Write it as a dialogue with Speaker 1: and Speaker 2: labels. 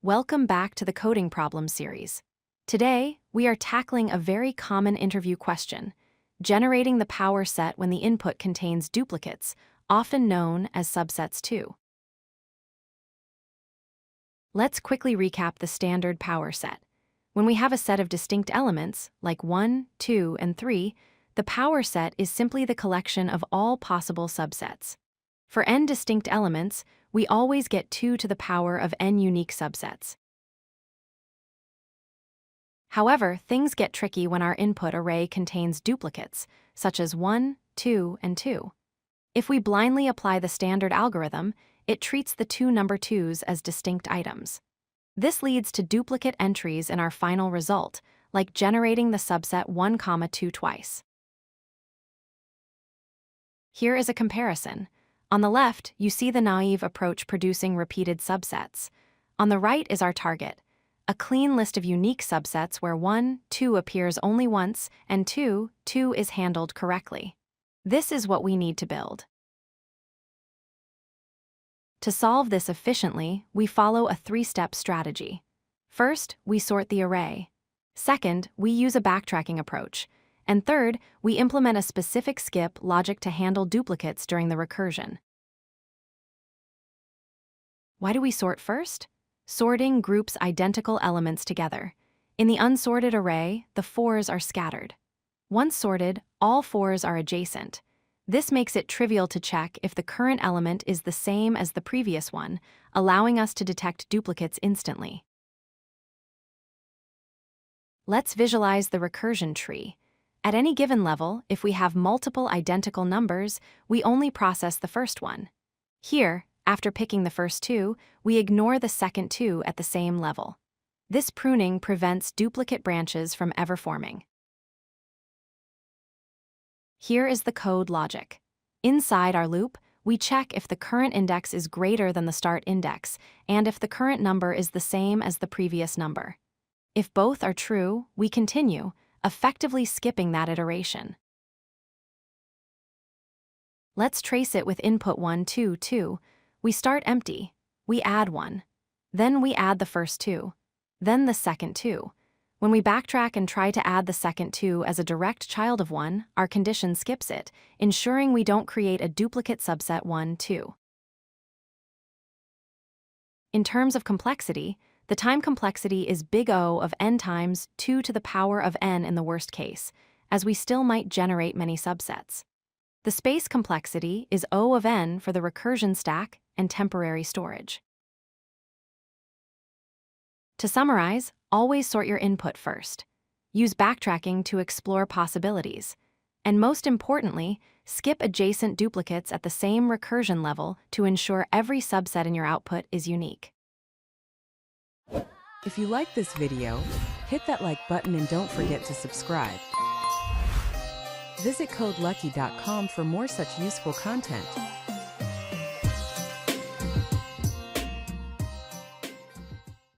Speaker 1: Welcome back to the Coding Problem series. Today, we are tackling a very common interview question, generating the power set when the input contains duplicates, often known as subsets 2. Let's quickly recap the standard power set. When we have a set of distinct elements, like 1, 2, and 3, the power set is simply the collection of all possible subsets. For n distinct elements, we always get 2 to the power of n unique subsets. However, things get tricky when our input array contains duplicates, such as 1, 2, and 2. If we blindly apply the standard algorithm, it treats the two number 2s as distinct items. This leads to duplicate entries in our final result, like generating the subset 1, 2 twice. Here is a comparison. On the left, you see the naive approach producing repeated subsets. On the right is our target, a clean list of unique subsets where 1, 2 appears only once, and 2, 2 is handled correctly. This is what we need to build. To solve this efficiently, we follow a three-step strategy. First, we sort the array. Second, we use a backtracking approach. And third, we implement a specific skip logic to handle duplicates during the recursion. Why do we sort first? Sorting groups identical elements together. In the unsorted array, the 4s are scattered. Once sorted, all 4s are adjacent. This makes it trivial to check if the current element is the same as the previous one, allowing us to detect duplicates instantly. Let's visualize the recursion tree. At any given level, if we have multiple identical numbers, we only process the first one. Here, after picking the first 2, we ignore the second 2 at the same level. This pruning prevents duplicate branches from ever forming. Here is the code logic. Inside our loop, we check if the current index is greater than the start index and if the current number is the same as the previous number. If both are true, we continue, effectively skipping that iteration. Let's trace it with input 1, 2, 2. We start empty. We add 1. Then we add the first 2. Then the second 2. When we backtrack and try to add the second 2 as a direct child of 1, our condition skips it, ensuring we don't create a duplicate subset 1, 2. In terms of complexity, the time complexity is big O of n times 2 to the power of n in the worst case, as we still might generate many subsets. The space complexity is O of n for the recursion stack and temporary storage. To summarize, always sort your input first. Use backtracking to explore possibilities. And most importantly, skip adjacent duplicates at the same recursion level to ensure every subset in your output is unique.
Speaker 2: If you like this video, hit that like button and don't forget to subscribe. Visit codelucky.com for more such useful content.